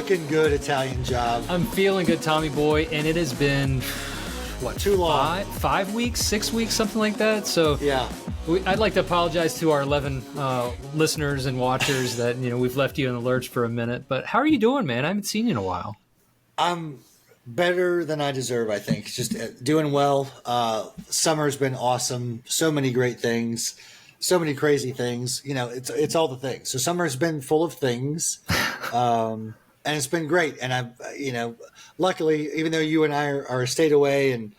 looking good, Italian Job. I'm feeling good, Tommy boy, and it has been too long? 5 weeks, 6 weeks, something like that. So yeah, I'd like to apologize to our 11 listeners and watchers that we've left you in the lurch for a minute. But how are you doing, man? I haven't seen you in a while. I'm better than I deserve, I think. Just doing well. Summer's been awesome. So many great things. So many crazy things. It's all the things. So summer's been full of things. And it's been great. And I've, luckily, even though you and I are a state away and,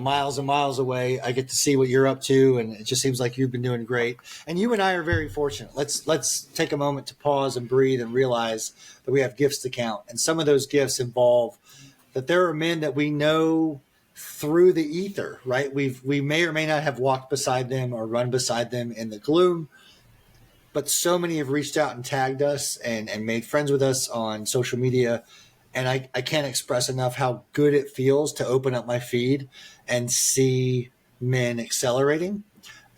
miles and miles away, I get to see what you're up to. And it just seems like you've been doing great. And you and I are very fortunate. Let's take a moment to pause and breathe and realize that we have gifts to count. And some of those gifts involve that there are men that we know through the ether, right? We may or may not have walked beside them or run beside them in the gloom, but so many have reached out and tagged us and made friends with us on social media. And I can't express enough how good it feels to open up my feed and see men accelerating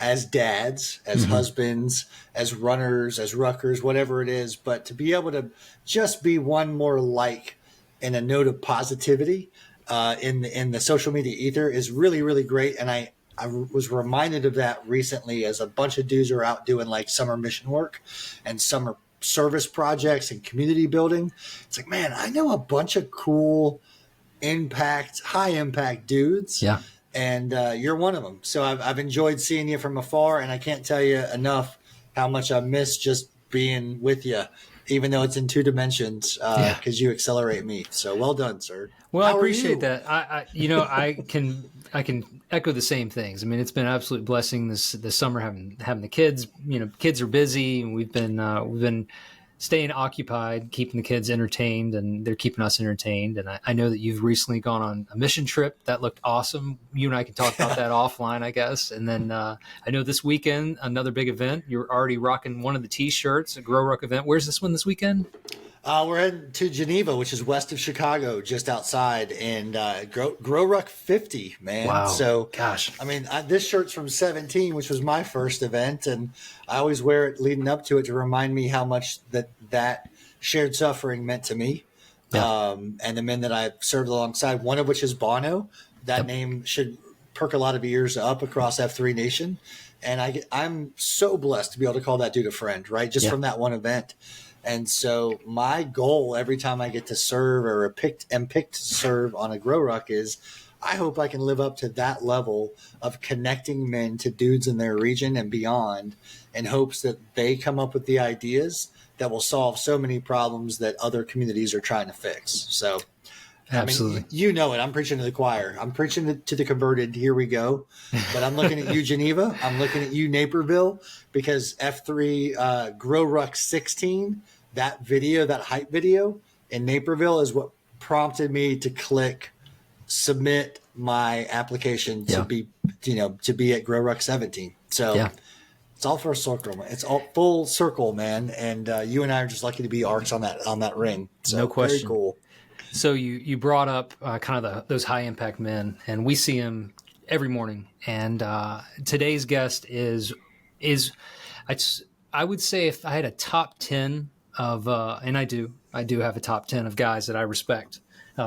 as dads, as husbands, as runners, as ruckers, whatever it is. But to be able to just be one more like in a note of positivity in the social media ether is really, really great. And I was reminded of that recently as a bunch of dudes are out doing like summer mission work and summer service projects and community building. It's like, man, I know a bunch of cool high impact dudes. Yeah. And you're one of them. So I've enjoyed seeing you from afar, and I can't tell you enough how much I miss just being with you, even though it's in 2 dimensions, because you accelerate me. So well done, sir. Well, I appreciate that. I can echo the same things. I mean, it's been an absolute blessing this summer having the kids. Kids are busy, and we've been staying occupied, keeping the kids entertained, and they're keeping us entertained. And I know that you've recently gone on a mission trip that looked awesome. You and I can talk about that offline, I guess. And then I know this weekend, another big event. You're already rocking one of the T-shirts, a Grow Ruck event. Where's this one this weekend? We're heading to Geneva, which is west of Chicago, just outside, and Grow Ruck 50, man. Wow. So, gosh, I mean, this shirt's from 17, which was my first event, and I always wear it leading up to it to remind me how much that shared suffering meant to me, and the men that I served alongside. One of which is Bono. That name should perk a lot of ears up across F3 Nation, and I'm so blessed to be able to call that dude a friend, right? Just from that one event. And so my goal every time I get to serve or am picked to serve on a Grow Ruck is I hope I can live up to that level of connecting men to dudes in their region and beyond in hopes that they come up with the ideas that will solve so many problems that other communities are trying to fix. So, absolutely. I mean, it. I'm preaching to the choir. I'm preaching to the converted. Here we go. But I'm looking at you, Geneva. I'm looking at you, Naperville, because F3 Grow Ruck 16, that video, that hype video in Naperville is what prompted me to click submit my application to be at Grow Ruck 17. So it's all for a circle, man. It's all full circle, man. And you and I are just lucky to be arcs on that ring. So no question. Very cool. So you brought up kind of those high impact men, and we see them every morning. And today's guest is I would say if I had a top 10 of and I do have a top 10 of guys that I respect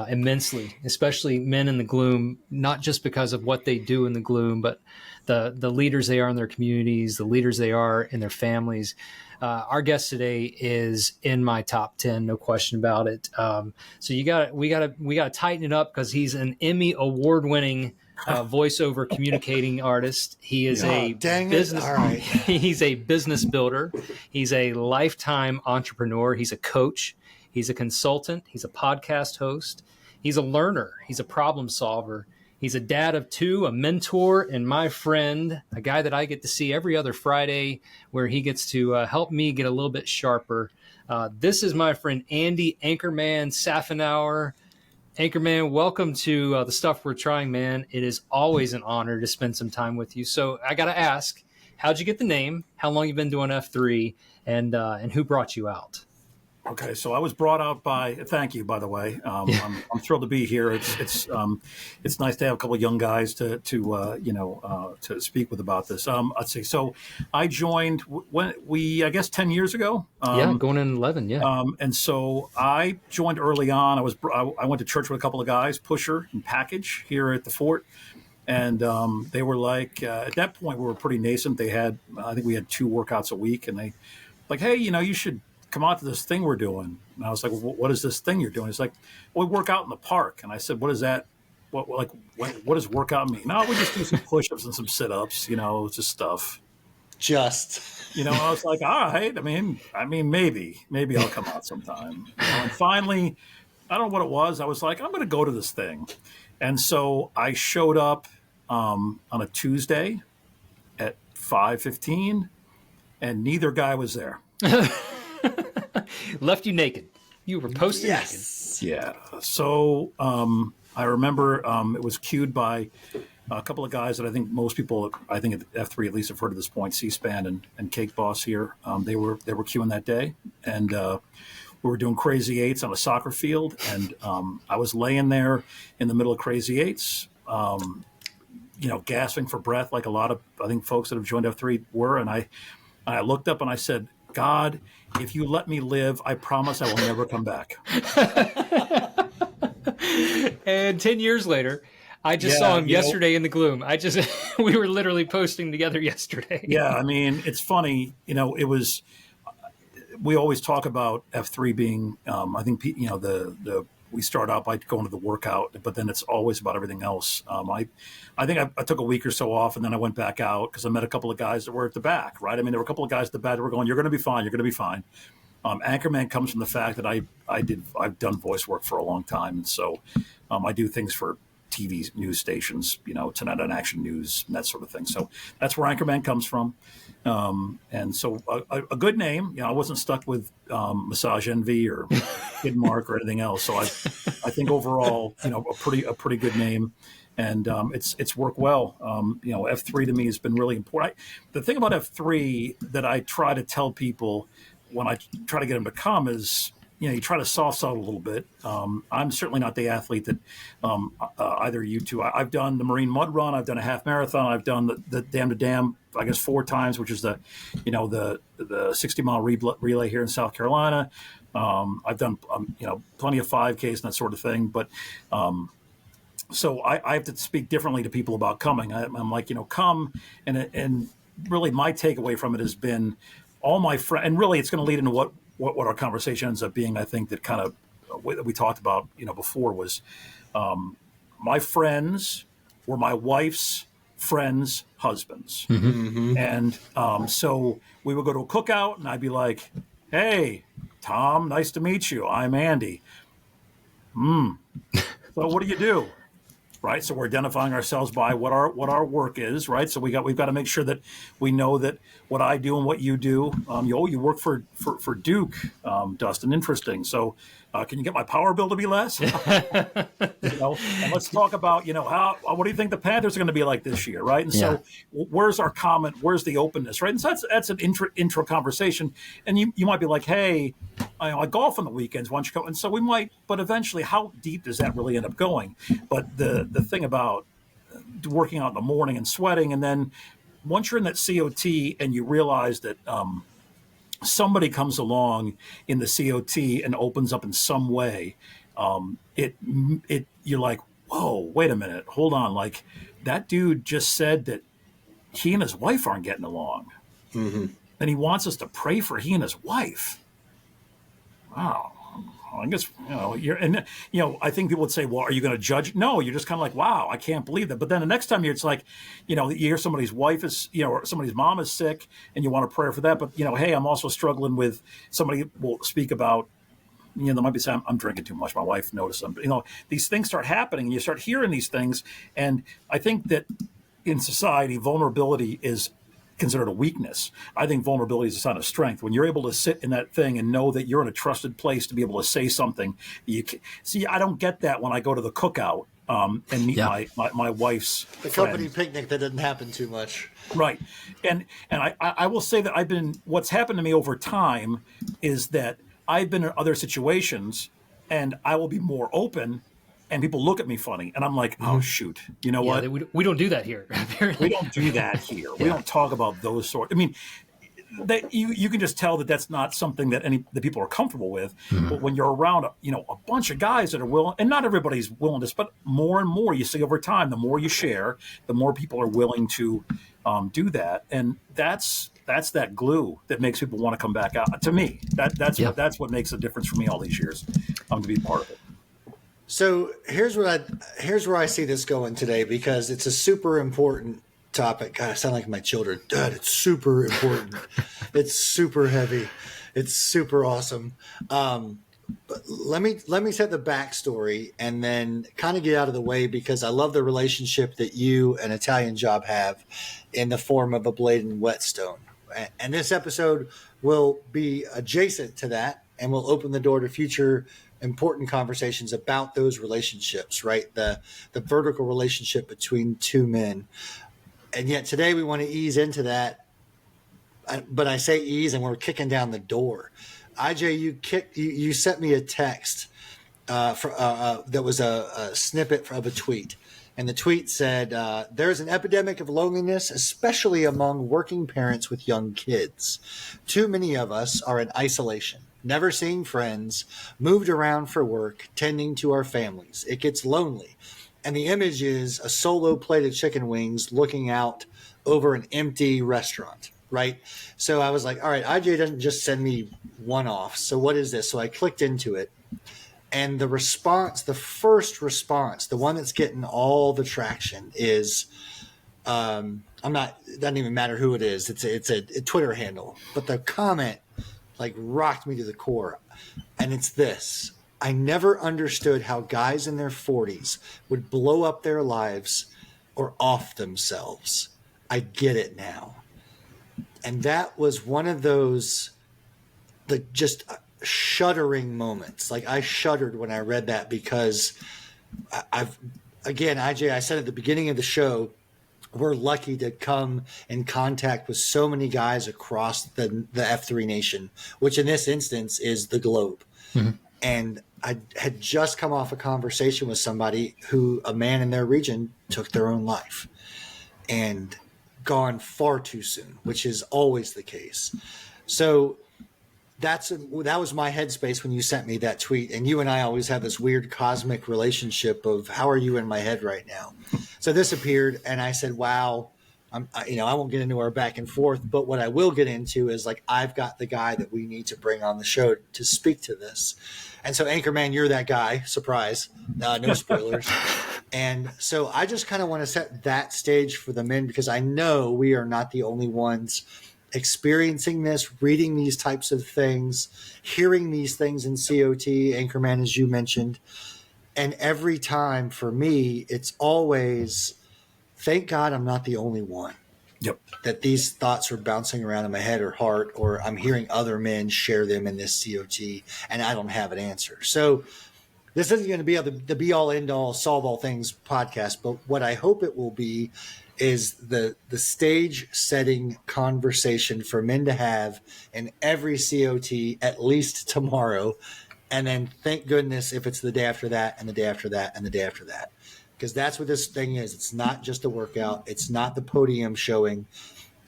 immensely, especially men in the gloom, not just because of what they do in the gloom, but the leaders they are in their communities, the leaders they are in their families. Our guest today is in my top 10, no question about it. So we got to tighten it up because he's an Emmy award-winning voiceover communicating artist. He is he's a business builder. He's a lifetime entrepreneur. He's a coach. He's a consultant. He's a podcast host. He's a learner. He's a problem solver. He's a dad of 2, a mentor, and my friend, a guy that I get to see every other Friday where he gets to help me get a little bit sharper. This is my friend Andy Anchorman Safinauer. Anchorman, welcome to The Stuff We're Trying, man. It is always an honor to spend some time with you. So I got to ask, how'd you get the name? How long you been doing F3? And who brought you out? Okay, so I was brought out by. Thank you, by the way. I'm thrilled to be here. It's nice to have a couple of young guys to speak with about this. Let's see. So I joined when I guess 10 years ago. Yeah, going in 11. Yeah. And so I joined early on. I went to church with a couple of guys, Pusher and Package, here at the fort. And they were like, at that point, we were pretty nascent. I think we had 2 workouts a week, and they like, hey, you should come out to this thing we're doing. And I was like, well, what is this thing you're doing? It's like, well, we work out in the park. And I said, what is that? What does workout mean? No, we just do some push-ups and some sit-ups, just stuff. I was like, all right. I mean, maybe I'll come out sometime. And finally, I don't know what it was. I was like, I'm going to go to this thing. And so I showed up on a Tuesday at 5:15, and neither guy was there. Left you naked. You were posted naked. Yeah. So I remember it was cued by a couple of guys that I think most people, I think at F3 at least, have heard at this point, C-SPAN and Cake Boss here. They were cueing that day, and we were doing crazy eights on a soccer field, and I was laying there in the middle of crazy eights, gasping for breath like a lot of, I think, folks that have joined F3 were, and I looked up and I said, God, if you let me live, I promise I will never come back. And 10 years later, I just saw him yesterday in the gloom. We were literally posting together yesterday. Yeah, I mean, it's funny. It was. We always talk about F3 being. I think we start out by going to the workout, but then it's always about everything else. I think I took a week or so off, and then I went back out because I met a couple of guys that were at the back. Right, I mean, there were a couple of guys at the back that were going, "You're going to be fine. You're going to be fine." Anchorman comes from the fact that I've done voice work for a long time, and so I do things for TV news stations, Tonight on Action News and that sort of thing. So that's where Anchorman comes from. And so a good name, I wasn't stuck with Massage Envy or Kid Mark or anything else. So I think overall, a pretty good name. And it's worked well. F3 to me has been really important. The thing about F3 that I try to tell people when I try to get them to come is, you try to soft sell a little bit. I'm certainly not the athlete that either you two. I've done the Marine Mud Run. I've done a half marathon. I've done the Dam to Dam, I guess 4 times, which is the 60-mile relay here in South Carolina. I've done plenty of 5Ks and that sort of thing. But so I have to speak differently to people about coming. I'm like, come, and really my takeaway from it has been all my friends, and really it's going to lead into what our conversation ends up being. I think that kind of we talked about, before was my friends were my wife's friends' husbands. Mm-hmm. And so we would go to a cookout and I'd be like, hey, Tom, nice to meet you. I'm Andy. So what do you do? Right. So we're identifying ourselves by what our work is. Right. So we've got to make sure that we know that what I do and what you do. You work for Duke, Dustin. Interesting. So can you get my power bill to be less? And let's talk about, what do you think the Panthers are going to be like this year? Right. And so where's our comment? Where's the openness? Right. And so that's an intro conversation. And you might be like, hey, I golf on the weekends. Why don't you go? And so we might, but eventually, how deep does that really end up going? But the thing about working out in the morning and sweating, and then once you're in that COT and you realize that somebody comes along in the COT and opens up in some way, you're like, whoa, wait a minute, hold on, like that dude just said that he and his wife aren't getting along, and he wants us to pray for he and his wife. Wow. I guess, I think people would say, well, are you going to judge? No, you're just kind of like, wow, I can't believe that. But then the next time it's like, you hear somebody's wife is, or somebody's mom is sick and you want to pray for that. But, hey, I'm also struggling with somebody will speak about, there might be some, I'm drinking too much. My wife noticed something, these things start happening and you start hearing these things. And I think that in society, vulnerability is considered a weakness. I think vulnerability is a sign of strength. When you're able to sit in that thing and know that you're in a trusted place to be able to say something, see, I don't get that when I go to the cookout and meet my wife's the friend. company picnic. That didn't happen too much, right? And I will say that what's happened to me over time is that I've been in other situations and I will be more open and people look at me funny and I'm like, oh shoot, you know Yeah, what? we don't do that here. We Apparently. don't do that here. We Yeah. don't talk about those sort. I mean, that you can just tell that that's not something that the people are comfortable with. But when you're around, a bunch of guys that are willing, and not everybody's willing to, but more and more you see over time, the more you share, the more people are willing to do that, and that's that glue that makes people want to come back out. To me, that's what makes a difference for me all these years, to be part of it. So here's where I see this going today, because it's a super important topic. God, I sound like my children. Dad, it's super important. It's super heavy. It's super awesome. But let me set the backstory and then kind of get out of the way, because I love the relationship that you and Italian Job have in the form of a blade and Whetstone. And this episode will be adjacent to that and will open the door to future important conversations about those relationships, right? The vertical relationship between two men. And yet today we want to ease into that. But I say ease and we're kicking down the door. IJ, you sent me a text that was a snippet of a tweet. And the tweet said, there's an epidemic of loneliness, especially among working parents with young kids. Too many of us are in isolation, never seeing friends, moved around for work, tending to our families. It gets lonely. And the image is a solo plate of chicken wings looking out over an empty restaurant, right? So I was like, all right, IJ doesn't just send me one-off. So what is this? So I clicked into it. And the response, the first response, the one that's getting all the traction is, it doesn't even matter who it is. It's a Twitter handle. But the comment like rocked me to the core. And it's this: I never understood how guys in their 40s would blow up their lives or off themselves. I get it now. And that was one of those, just shuddering moments. Like, I shuddered when I read that, because IJ, I said at the beginning of the show, we're lucky to come in contact with so many guys across the F3 nation, which in this instance is the globe. Mm-hmm. And I had just come off a conversation with somebody who, a man in their region, took their own life and gone far too soon, which is always the case. So that was my headspace when you sent me that tweet. And you and I always have this weird cosmic relationship of, how are you in my head right now? So this appeared, and I said, wow, I won't get into our back and forth, but what I will get into is, like, I've got the guy that we need to bring on the show to speak to this. And so, Anchorman, you're that guy. Surprise. No spoilers. And so I just kind of want to set that stage for the men, because I know we are not the only ones experiencing this, reading these types of things, hearing these things in COT, Anchorman, as you mentioned. And every time for me, it's always, thank God I'm not the only one. Yep. That these thoughts are bouncing around in my head or heart, or I'm hearing other men share them in this COT, and I don't have an answer. So this isn't going to be the be all end all solve all things podcast, but what I hope it will be is the stage setting conversation for men to have in every COT, at least tomorrow. And then thank goodness if it's the day after that, and the day after that, and the day after that. Because that's what this thing is. It's not just a workout. It's not the podium showing.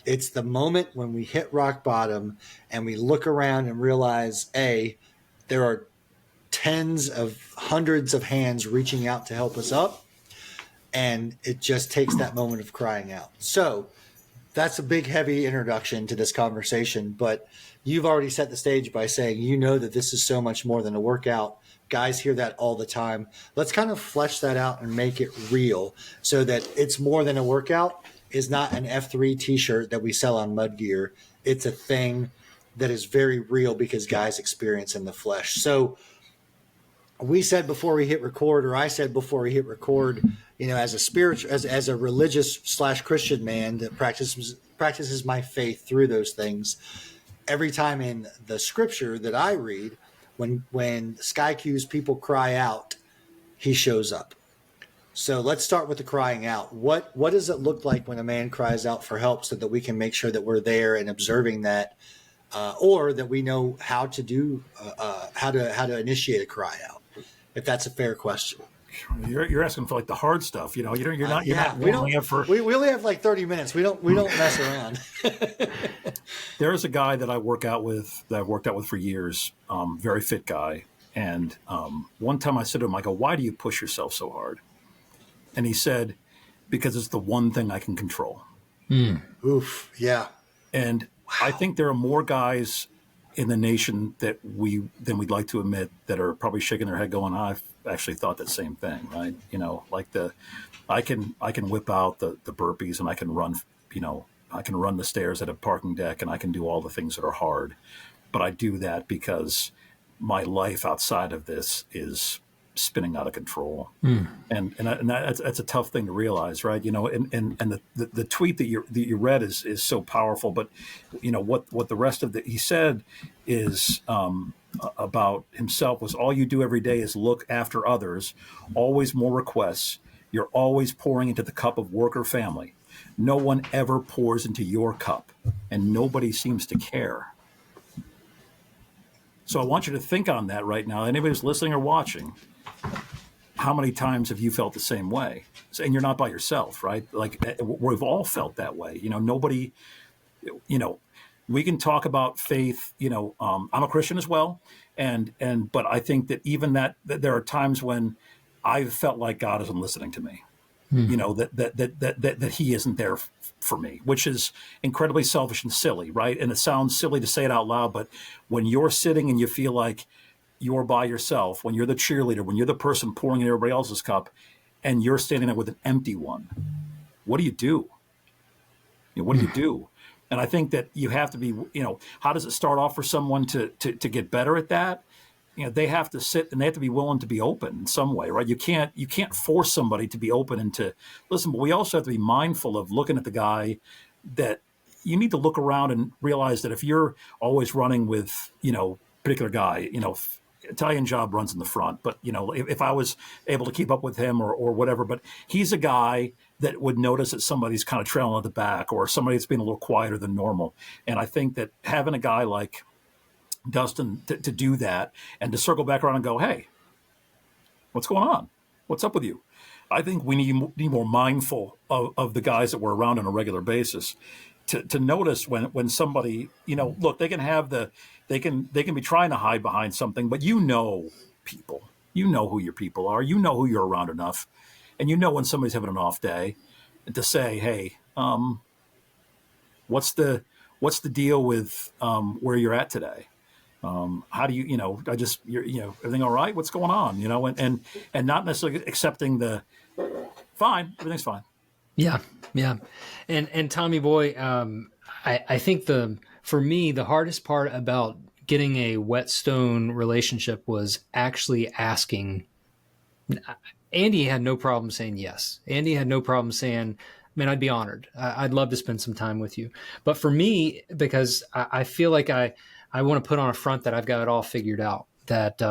It's the moment when we hit rock bottom and we look around and realize, A, there are tens of hundreds of hands reaching out to help us up. And it just takes that moment of crying out. So that's a big, heavy introduction to this conversation. But you've already set the stage by saying, that this is so much more than a workout. Guys hear that all the time. Let's kind of flesh that out and make it real, so that it's more than a workout is not an F3 t-shirt that we sell on Mud Gear. It's a thing that is very real, because guys experience in the flesh. So we said before we hit record, or I said before we hit record, as a spiritual, as a religious / Christian man that practices my faith through those things, every time in the scripture that I read, when Sky Q's people cry out, he shows up. So let's start with the crying out. What does it look like when a man cries out for help, so that we can make sure that we're there and observing that or that we know how to do how to initiate a cry out, if that's a fair question. You're asking for like the hard stuff, you're not We don't. warming up for. We only have like 30 minutes. We don't mess around. There's a guy that I've worked out with for years, very fit guy. And one time I said to him, I go, "Why do you push yourself so hard?" And he said, "Because it's the one thing I can control." Oof. Yeah. And I think there are more guys in the nation than we'd like to admit that are probably shaking their head going, "I've actually thought that same thing," right? Like I can whip out the burpees, and I can run, I can run the stairs at a parking deck, and I can do all the things that are hard. But I do that because my life outside of this is spinning out of control. And that's a tough thing to realize, right? And the tweet that you read is so powerful, but what the rest of he said is about himself was, all you do every day is look after others, always more requests. You're always pouring into the cup of work or family. No one ever pours into your cup, and nobody seems to care. So I want you to think on that right now. Anybody who's listening or watching, how many times have you felt the same way? And you're not by yourself, right? Like, we've all felt that way. Nobody, we can talk about faith. I'm a Christian as well. But I think that even that there are times when I've felt like God isn't listening to me. That he isn't there for me, which is incredibly selfish and silly, right? And it sounds silly to say it out loud, but when you're sitting and you feel like you're by yourself, when you're the cheerleader, when you're the person pouring in everybody else's cup, and you're standing there with an empty one, what do you do? What do you do? And I think that you have to be, how does it start off for someone to get better at that? They have to sit and they have to be willing to be open in some way, right? You can't force somebody to be open and to listen, but we also have to be mindful of looking at the guy that you need to look around and realize that if you're always running with, particular guy, Italian Job runs in the front, but if I was able to keep up with him or whatever, but he's a guy that would notice that somebody's kind of trailing at the back or somebody that's being a little quieter than normal. And I think that having a guy like Dustin to do that and to circle back around and go, "Hey, what's going on? What's up with you?" I think we need more mindful of the guys that we're around on a regular basis to notice when somebody, look, they can be trying to hide behind something, but people, who your people are, who you're around enough, and when somebody's having an off day, and to say, "Hey, what's the deal with where you're at today? How do you, everything all right? What's going on?" And not necessarily accepting fine, everything's fine. Yeah. And Tommy boy, I think for me, the hardest part about getting a Whetstone relationship was actually asking. Andy had no problem saying yes. Andy had no problem saying, "Man, I'd be honored. I'd love to spend some time with you." But for me, because I feel like I want to put on a front that I've got it all figured out, that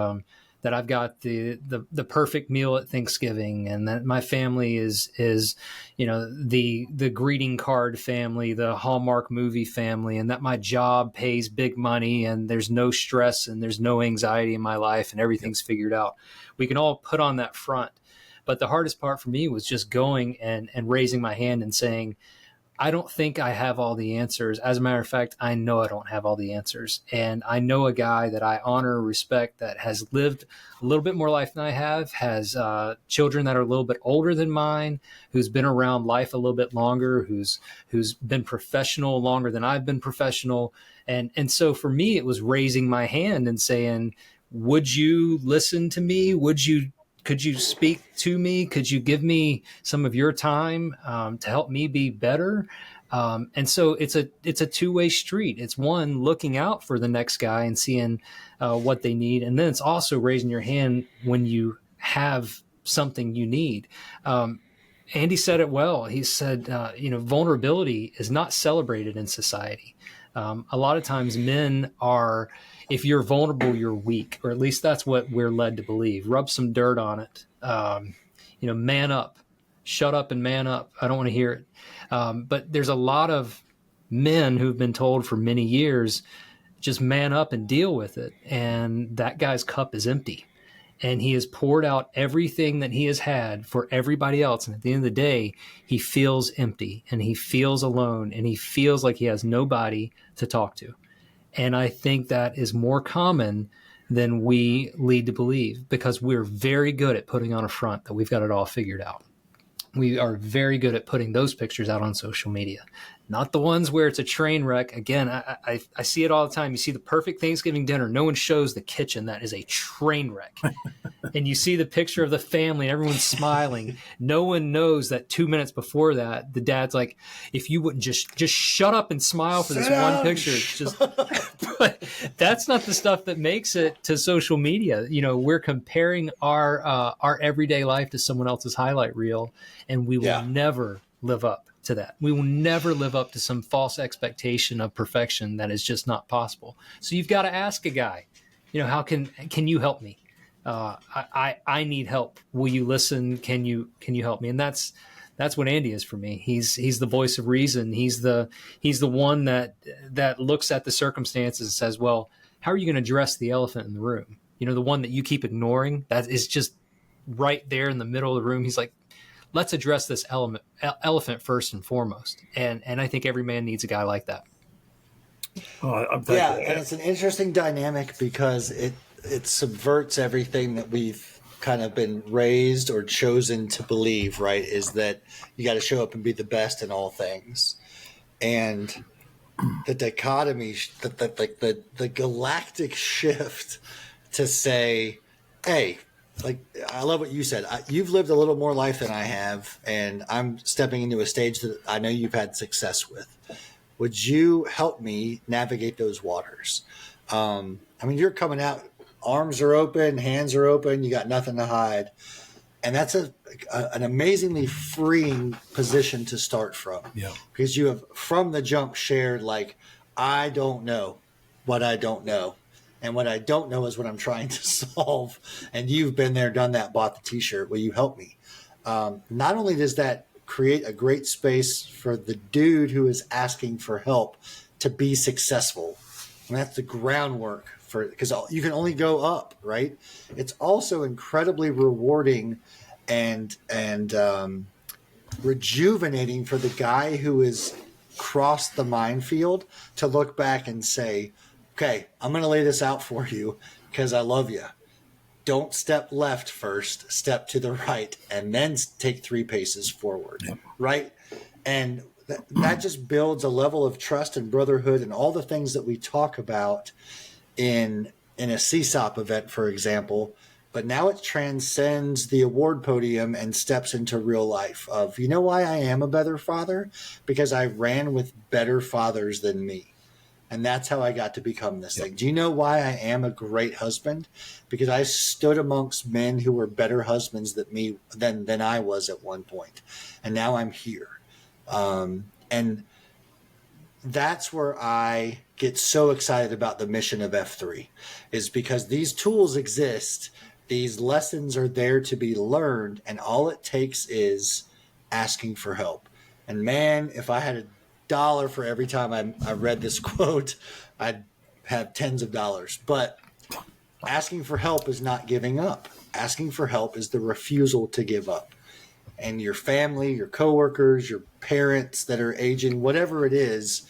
I've got the perfect meal at Thanksgiving, and that my family is the greeting card family, the Hallmark movie family, and that my job pays big money and there's no stress and there's no anxiety in my life and everything's figured out. We can all put on that front. But the hardest part for me was just going and raising my hand and saying, "I don't think I have all the answers. As a matter of fact, I know I don't have all the answers. And I know a guy that I honor and respect that has lived a little bit more life than I have, has children that are a little bit older than mine, who's been around life a little bit longer, who's been professional longer than I've been professional." And so for me, it was raising my hand and saying, "Would you listen to me? Could you speak to me? Could you give me some of your time to help me be better?" And so it's a two-way street. It's one, looking out for the next guy and seeing what they need. And then it's also raising your hand when you have something you need. Andy said it well. He said, vulnerability is not celebrated in society. A lot of times men are, if you're vulnerable, you're weak, or at least that's what we're led to believe. Rub some dirt on it. Man up, shut up and man up. I don't want to hear it. But there's a lot of men who've been told for many years, just man up and deal with it. And that guy's cup is empty. And he has poured out everything that he has had for everybody else. And at the end of the day, he feels empty and he feels alone and he feels like he has nobody to talk to. And I think that is more common than we lead to believe, because we're very good at putting on a front that we've got it all figured out. We are very good at putting those pictures out on social media, not the ones where it's a train wreck. Again, I see it all the time. You see the perfect Thanksgiving dinner. No one shows the kitchen. That is a train wreck. And you see the picture of the family and everyone's smiling. No one knows that 2 minutes before that, the dad's like, if you wouldn't just shut up and smile for this one picture. It's just, but that's not the stuff that makes it to social media. You know, we're comparing our everyday life to someone else's highlight reel, and we will never live up to that. We will never live up to some false expectation of perfection that is just not possible. So you've got to ask a guy, you know, how can you help me? I need help. Will you listen? Can you help me? And that's what Andy is for me. He's the voice of reason. He's the one that looks at the circumstances and says, well, how are you going to address the elephant in the room? You know, the one that you keep ignoring, that is just right there in the middle of the room. He's like, let's address this elephant first and foremost. And I think every man needs a guy like that. I'm Yeah, and it's an interesting dynamic because it subverts everything that we've kind of been raised or chosen to believe, right? Is that you got to show up and be the best in all things. And the dichotomy, the galactic shift to say, hey, like, I love what you said. You've lived a little more life than I have, and I'm stepping into a stage that I know you've had success with. Would you help me navigate those waters? I mean, you're coming out, arms are open, hands are open, you got nothing to hide. And that's an amazingly freeing position to start from. Yeah. Because you have, from the jump, shared, like, I don't know what I don't know. And what I don't know is what I'm trying to solve. And you've been there, done that, bought the T-shirt. Will you help me? Not only does that create a great space for the dude who is asking for help to be successful, and that's the groundwork for, because you can only go up, right? It's also incredibly rewarding and rejuvenating for the guy who has crossed the minefield to look back and say, okay, I'm going to lay this out for you because I love you. Don't step left first, step to the right, and then take 3 paces forward, right? And that just builds a level of trust and brotherhood and all the things that we talk about in a CSOP event, for example. But now it transcends the award podium and steps into real life of, you know why I am a better father? Because I ran with better fathers than me. And that's how I got to become this thing. Do you know why I am a great husband? Because I stood amongst men who were better husbands than I was at one point. And now I'm here. And that's where I get so excited about the mission of F3, is because these tools exist. These lessons are there to be learned. And all it takes is asking for help. And man, if I had $1 for every time I read this quote, I'd have tens of dollars. But asking for help is not giving up. Asking for help is the refusal to give up. And your family, your coworkers, your parents that are aging, whatever it is,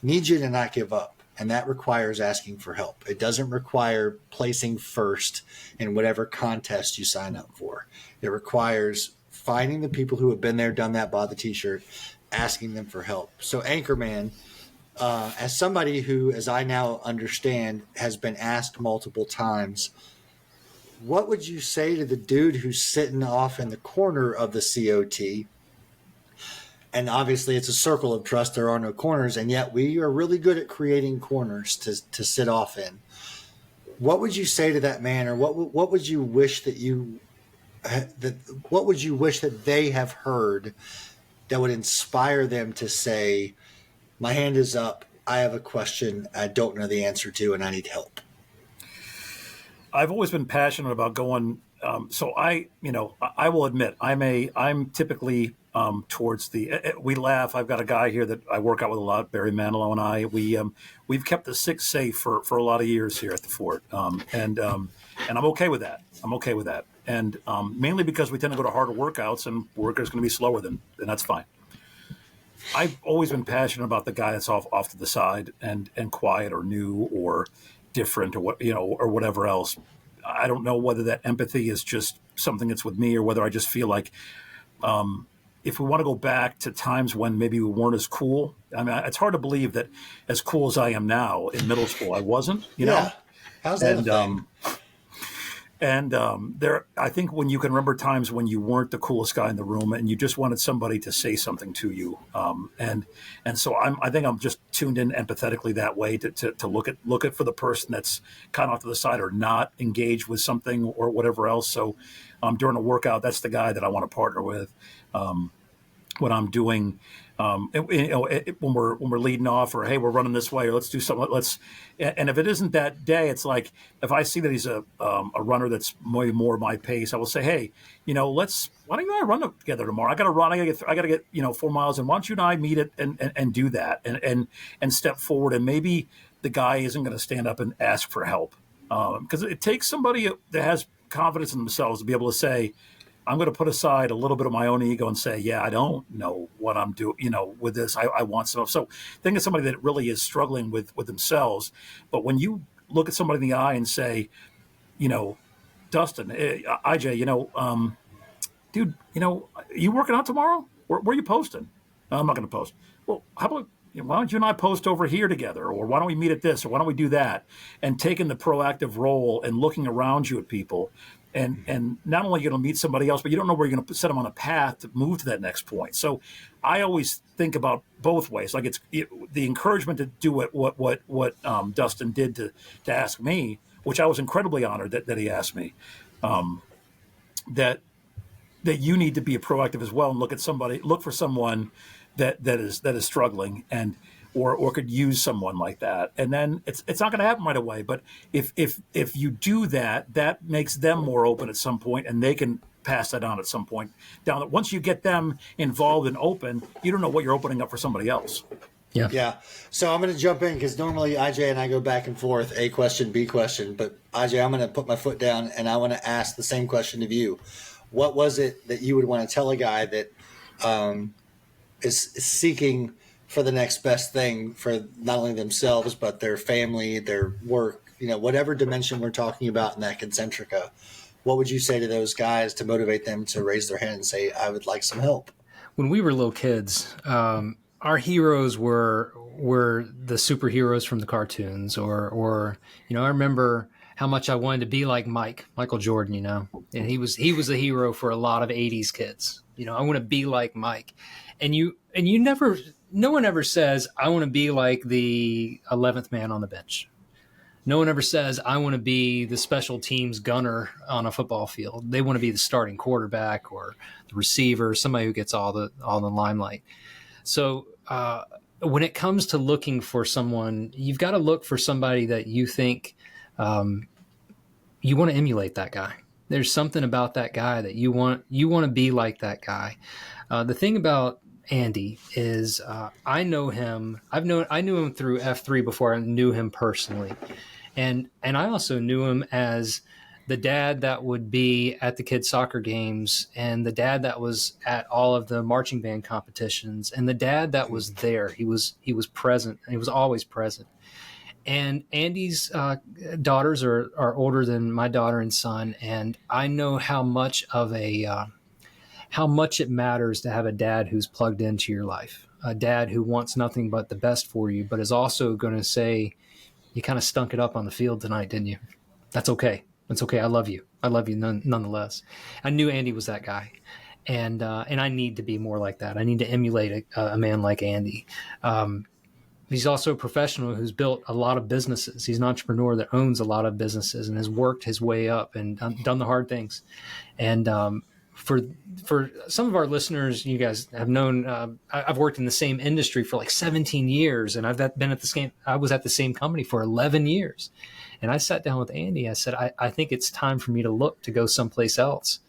need you to not give up. And that requires asking for help. It doesn't require placing first in whatever contest you sign up for. It requires finding the people who have been there, done that, bought the T-shirt, asking them for help. So Anchorman, as somebody who, as I now understand, has been asked multiple times, what would you say to the dude who's sitting off in the corner of the COT? And obviously it's a circle of trust. There are no corners, and yet we are really good at creating corners to sit off in. What would you say to that man, or what would you wish that what would you wish that they have heard that would inspire them to say, my hand is up, I have a question I don't know the answer to, and I need help? I've always been passionate about going. So I will admit, I'm typically towards we laugh. I've got a guy here that I work out with a lot, Barry Manilow, and we've kept the six safe for a lot of years here at the fort, and I'm okay with that. And mainly because we tend to go to harder workouts, and workouts going to be slower and that's fine. I've always been passionate about the guy that's off to the side and quiet or new or different or or whatever else. I don't know whether that empathy is just something that's with me or whether I just feel like if we want to go back to times when maybe we weren't as cool. I mean, it's hard to believe that as cool as I am now in middle school, I wasn't, know? How's that a thing? I think when you can remember times when you weren't the coolest guy in the room and you just wanted somebody to say something to you. And so I think I'm just tuned in empathetically that way to look at for the person that's kind of off to the side or not engaged with something or whatever else. So during a workout, that's the guy that I want to partner with. When I'm doing, when we're leading off, or hey, we're running this way, or let's do something. And if it isn't that day, it's like if I see that he's a runner that's more my pace, I will say, hey, why don't you and I run together tomorrow? I got to run. I got to get 4 miles, and why don't you and I meet it and do that and step forward, and maybe the guy isn't going to stand up and ask for help because it takes somebody that has confidence in themselves to be able to say, I'm going to put aside a little bit of my own ego and say, yeah, I don't know what I'm doing, with this. I want some. So think of somebody that really is struggling with themselves. But when you look at somebody in the eye and say, Dustin, IJ, dude, you working out tomorrow? Where are you posting? No, I'm not going to post. Well, how about, why don't you and I post over here together? Or why don't we meet at this? Or why don't we do that? And taking the proactive role and looking around you at people. And not only are you going to meet somebody else, but you don't know where you're going to set them on a path to move to that next point. So I always think about both ways. Like it's the encouragement to do what Dustin did to ask me, which I was incredibly honored that he asked me, that you need to be proactive as well and look for someone that is struggling or could use someone like that. And then it's not going to happen right away. But if you do that, that makes them more open at some point, and they can pass that on at some point. Once you get them involved and open, you don't know what you're opening up for somebody else. Yeah. Yeah. So I'm going to jump in because normally IJ and I go back and forth, A question, B question. But IJ, I'm going to put my foot down and I want to ask the same question of you. What was it that you would want to tell a guy that is seeking for the next best thing for not only themselves, but their family, their work, whatever dimension we're talking about in that concentrica? What would you say to those guys to motivate them to raise their hand and say, I would like some help? When we were little kids, our heroes were the superheroes from the cartoons, or I remember how much I wanted to be like Michael Jordan, and he was a hero for a lot of 80s kids. I want to be like Mike. And no one ever says, I want to be like the 11th man on the bench. No one ever says, I want to be the special teams gunner on a football field. They want to be the starting quarterback or the receiver, somebody who gets all the limelight. So when it comes to looking for someone, you've got to look for somebody that you think you want to emulate that guy. There's something about that guy that you want to be like that guy. The thing about Andy is I know him. I knew him through F3 before I knew him personally. And I also knew him as the dad that would be at the kids' soccer games, and the dad that was at all of the marching band competitions, and the dad that was there. He was present, and he was always present. And Andy's daughters are older than my daughter and son, and I know how much it matters to have a dad who's plugged into your life, a dad who wants nothing but the best for you, but is also going to say, you kind of stunk it up on the field tonight, didn't you? That's okay. That's okay. I love you. I love you nonetheless. I knew Andy was that guy. And I need to be more like that. I need to emulate a man like Andy. He's also a professional who's built a lot of businesses. He's an entrepreneur that owns a lot of businesses and has worked his way up and done the hard things. And for some of our listeners, you guys have known, I've worked in the same industry for like 17 years, and I was at the same company for 11 years. And I sat down with Andy. I said, I think it's time for me to look to go someplace else.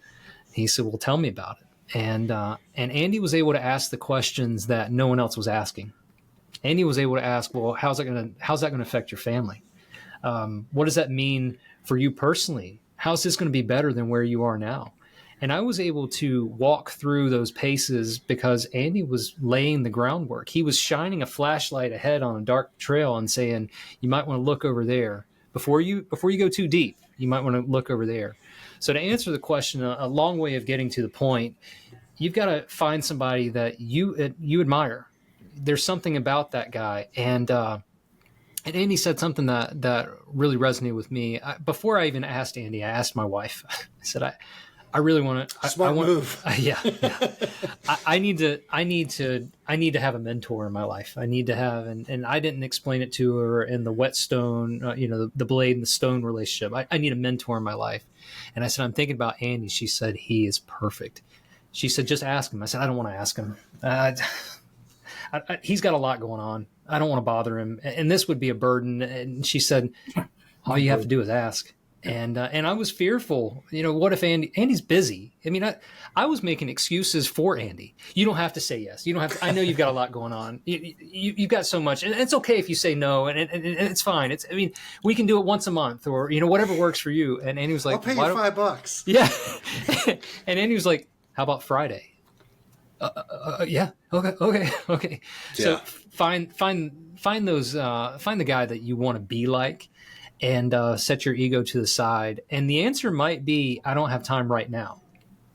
He said, well, tell me about it. and Andy was able to ask the questions that no one else was asking. Andy was able to ask, well, how's that going to affect your family? What does that mean for you personally? How's this going to be better than where you are now? And I was able to walk through those paces because Andy was laying the groundwork. He was shining a flashlight ahead on a dark trail and saying, you might want to look over there before you go too deep. You might want to look over there. So to answer the question, a long way of getting to the point, you've got to find somebody that you admire. There's something about that guy. And Andy said something that really resonated with me. Before I even asked Andy, I asked my wife. I said, I really want to. Smart move. Yeah. I need to have a mentor in my life. I need to have, and I didn't explain it to her in the Whetstone, the blade and the stone relationship. I need a mentor in my life. And I said, I'm thinking about Andy. She said, he is perfect. She said, just ask him. I said, I don't want to ask him. He's got a lot going on. I don't want to bother him. And this would be a burden. And she said, all you have to do is ask. And I was fearful, what if Andy's busy? I mean, I was making excuses for Andy. You don't have to say yes. You don't have to, I know you've got a lot going on. You've got so much, and it's okay if you say no, and it's fine. We can do it once a month or, whatever works for you. And Andy was like, I'll pay you $5. Yeah. And Andy was like, how about Friday? Yeah. Okay. Yeah. So find those, find the guy that you want to be like, and set your ego to the side. And the answer might be, I don't have time right now.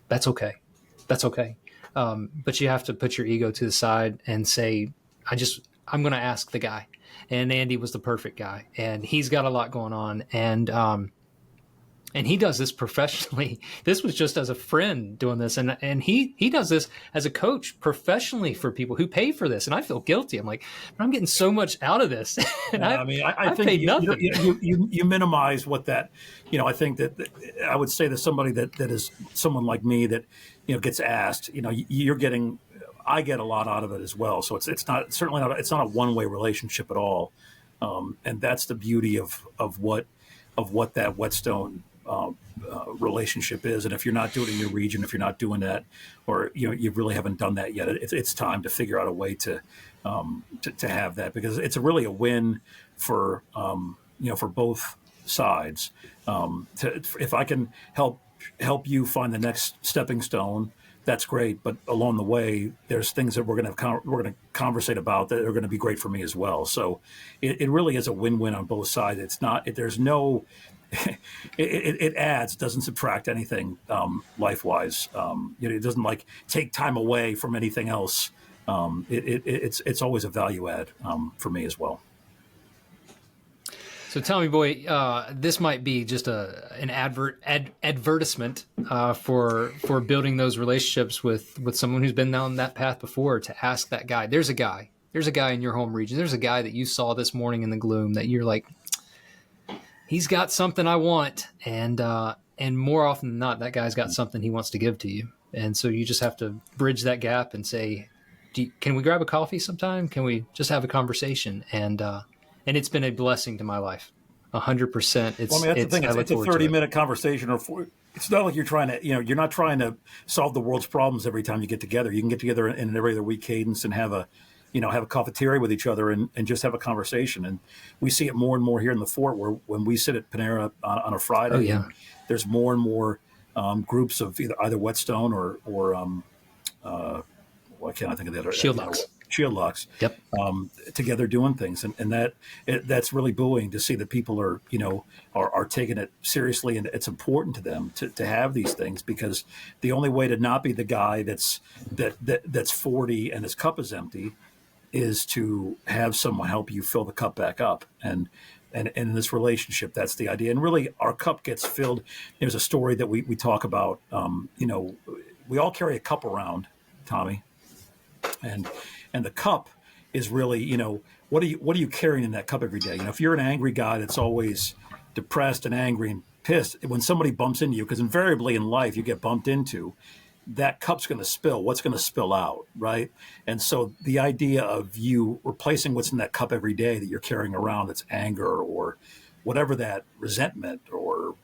That's okay. But you have to put your ego to the side and say, I'm going to ask the guy. And Andy was the perfect guy, and he's got a lot going on. And he does this professionally. This was just as a friend doing this. And he does this as a coach professionally for people who pay for this. And I feel guilty. I'm like, I'm getting so much out of this. And I think paid nothing. You minimize what that, I think that I would say that somebody that is someone like me that, gets asked, I get a lot out of it as well. So it's not a one-way relationship at all. And that's the beauty of what that Whetstone relationship is. And if you're not doing it in your region, if you're not doing that, or you really haven't done that yet, it's time to figure out a way to have that, because it's really a win for for both sides. If I can help you find the next stepping stone, that's great. But along the way, there's things that we're going to conversate about that are going to be great for me as well. So it really is a win-win on both sides. It's not. There's no. It adds, doesn't subtract anything life-wise. It doesn't take time away from anything else. It's always a value add for me as well. So Tommy Boy, this might be just an advertisement for building those relationships with someone who's been down that path before, to ask that guy. There's a guy in your home region. There's a guy that you saw this morning in the gloom that you're like, he's got something I want. And more often than not, that guy's got something he wants to give to you. And so you just have to bridge that gap and say, can we grab a coffee sometime? Can we just have a conversation? And it's been a blessing to my life, 100%. That's the thing. It's a 30-minute conversation, it's not like you're trying to, you're not trying to solve the world's problems every time you get together. You can get together in an every other week cadence and have a cafeteria with each other and just have a conversation. And we see it more and more here in the fort, where when we sit at Panera on a Friday, there's more and more groups of either Whetstone or I can't think of the other. Shield Locks. Yep. Together doing things, and that's really buoying to see that people are taking it seriously, and it's important to them to have these things, because the only way to not be the guy that's 40 and his cup is empty is to have someone help you fill the cup back up. And in this relationship, that's the idea. And really, our cup gets filled. There's a story that we talk about. We all carry a cup around, Tommy, and the cup is really, what are you carrying in that cup every day? If you're an angry guy that's always depressed and angry and pissed, when somebody bumps into you, because invariably in life you get bumped into, that cup's going to spill. What's going to spill out, right? And so the idea of you replacing what's in that cup every day that you're carrying around, that's anger or whatever, that resentment, or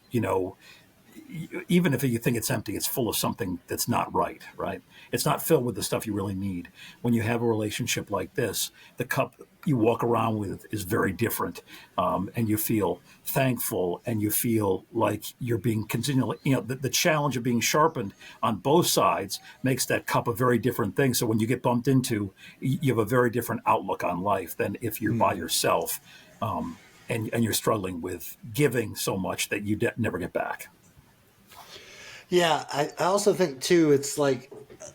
even if you think it's empty, it's full of something that's not right, right? It's not filled with the stuff you really need. When you have a relationship like this, the cup you walk around with is very different, and you feel thankful, and you feel like you're being continually, the challenge of being sharpened on both sides makes that cup a very different thing. So when you get bumped into, you have a very different outlook on life than if you're by yourself, and you're struggling with giving so much that you never get back. Yeah, I also think too, it's like,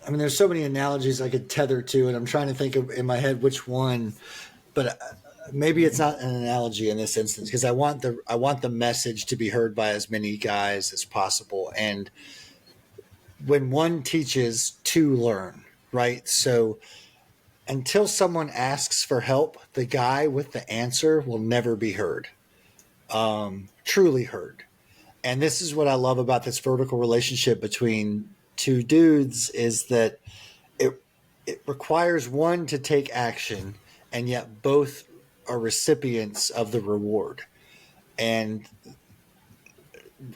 I mean, there's so many analogies I could tether to, and I'm trying to think of in my head which one, but maybe it's not an analogy in this instance, because I want the message to be heard by as many guys as possible. And when one teaches, two learn, right? So until someone asks for help, the guy with the answer will never be heard, truly heard. And this is what I love about this vertical relationship between two dudes, is that it requires one to take action, and yet both are recipients of the reward. And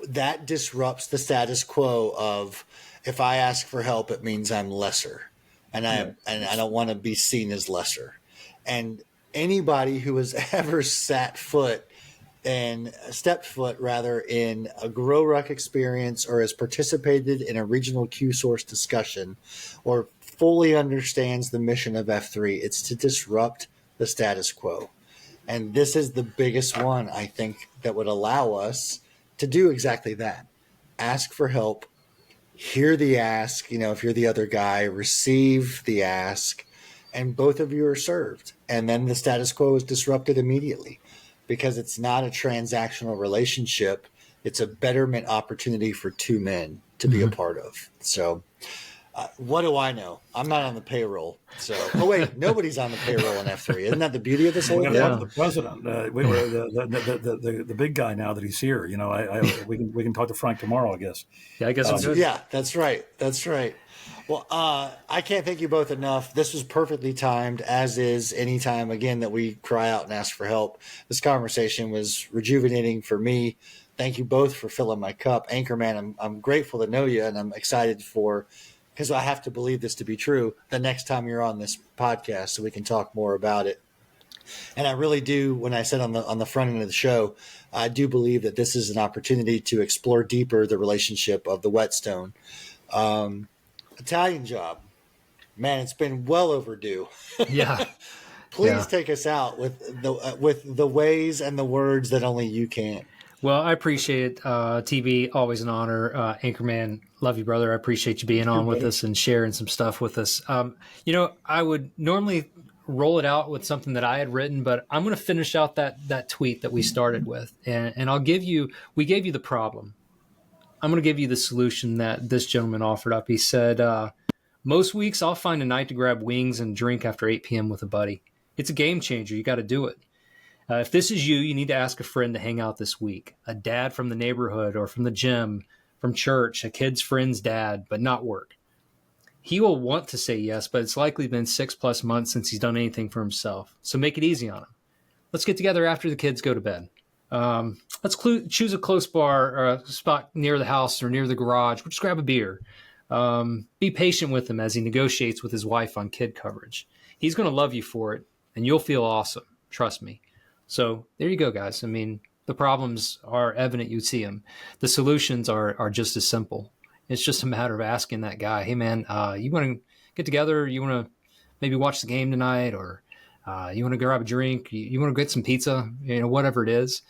that disrupts the status quo of, if I ask for help, it means I'm lesser, and I don't want to be seen as lesser. And anybody who has ever stepped foot rather in a Grow Ruck experience, or has participated in a regional Q source discussion, or fully understands the mission of F3, it's to disrupt the status quo. And this is the biggest one, I think, that would allow us to do exactly that. Ask for help, hear the ask, if you're the other guy, receive the ask, and both of you are served. And then the status quo is disrupted immediately, because it's not a transactional relationship. It's a betterment opportunity for two men to be a part of. So what do I know? I'm not on the payroll. So, wait, nobody's on the payroll in F3. Isn't that the beauty of this whole We got thing? to talk to the president. We were the big guy now that he's here. We can talk to Frank tomorrow, I guess. Yeah, I guess it's good. Yeah, that's right. That's right. Well, I can't thank you both enough. This was perfectly timed, as is any time, again, that we cry out and ask for help. This conversation was rejuvenating for me. Thank you both for filling my cup. Anchorman, I'm grateful to know you, and I'm excited because I have to believe this to be true, the next time you're on this podcast, so we can talk more about it. And I really do, when I said on the front end of the show, I do believe that this is an opportunity to explore deeper the relationship of the Whetstone. Italian Job, man, it's been well overdue. Yeah. Please take us out with the ways and the words that only you can. Well, I appreciate it. TB, always an honor. Anchorman, love you, brother. I appreciate you being on with us and sharing some stuff with us. I would normally roll it out with something that I had written, but I'm going to finish out that tweet that we started with, and we gave you the problem. I'm going to give you the solution that this gentleman offered up. He said, most weeks I'll find a night to grab wings and drink after 8 p.m. with a buddy. It's a game changer. You got to do it. If this is you need to ask a friend to hang out this week, a dad from the neighborhood or from the gym, from church, a kid's friend's dad, but not work. He will want to say yes, but it's likely been 6+ months since he's done anything for himself. So make it easy on him. Let's get together after the kids go to bed. Let's choose a close bar or a spot near the house or near the garage. We'll just grab a beer. Be patient with him as he negotiates with his wife on kid coverage. He's going to love you for it, and you'll feel awesome. Trust me. So there you go, guys. I mean, the problems are evident. You see them. The solutions are just as simple. It's just a matter of asking that guy, hey, man, you want to get together? You want to maybe watch the game tonight? Or you want to grab a drink? You want to get some pizza? Whatever it is.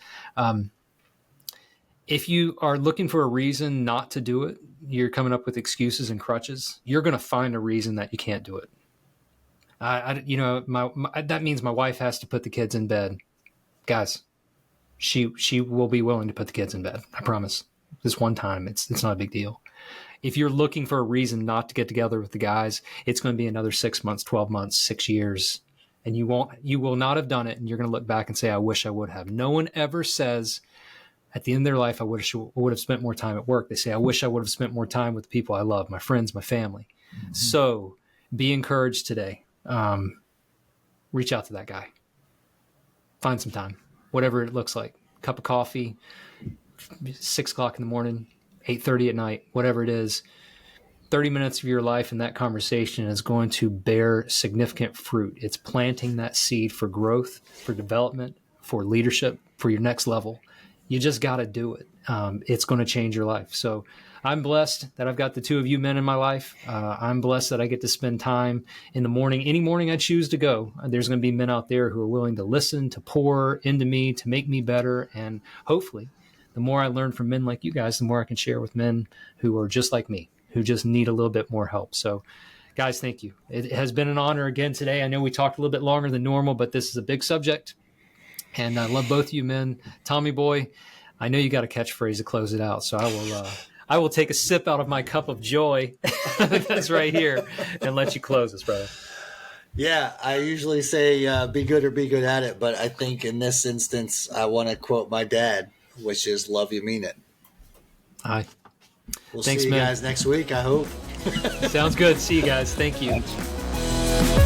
If you are looking for a reason not to do it, you're coming up with excuses and crutches, you're going to find a reason that you can't do it. That means my wife has to put the kids in bed. Guys, she will be willing to put the kids in bed. I promise. This one time, it's not a big deal. If you're looking for a reason not to get together with the guys, it's going to be another 6 months, 12 months, 6 years, and you will not have done it. And you're going to look back and say, I wish I would have. No one ever says at the end of their life, I would have spent more time at work. They say, I wish I would have spent more time with the people I love, my friends, my family. Mm-hmm. So be encouraged today. Reach out to that guy. Find some time, whatever it looks like. Cup of coffee, 6 o'clock in the morning, 8:30 at night, whatever it is, 30 minutes of your life in that conversation is going to bear significant fruit. It's planting that seed for growth, for development, for leadership, for your next level. You just got to do it. It's going to change your life. So I'm blessed that I've got the two of you men in my life. I'm blessed that I get to spend time in the morning. Any morning I choose to go, there's going to be men out there who are willing to listen, to pour into me, to make me better. And hopefully, the more I learn from men like you guys, the more I can share with men who are just like me, who just need a little bit more help. So, guys, thank you. It has been an honor again today. I know we talked a little bit longer than normal, but this is a big subject. And I love both of you men. Tommy boy, I know you got a catchphrase to close it out. So I will take a sip out of my cup of joy that's right here and let you close this, brother. Yeah, I usually say be good or be good at it, but I think in this instance, I want to quote my dad, which is love you, mean it. Aye. We'll Thanks, see you man. guys next week, I hope. Sounds good. See you guys. Thank you. Thanks.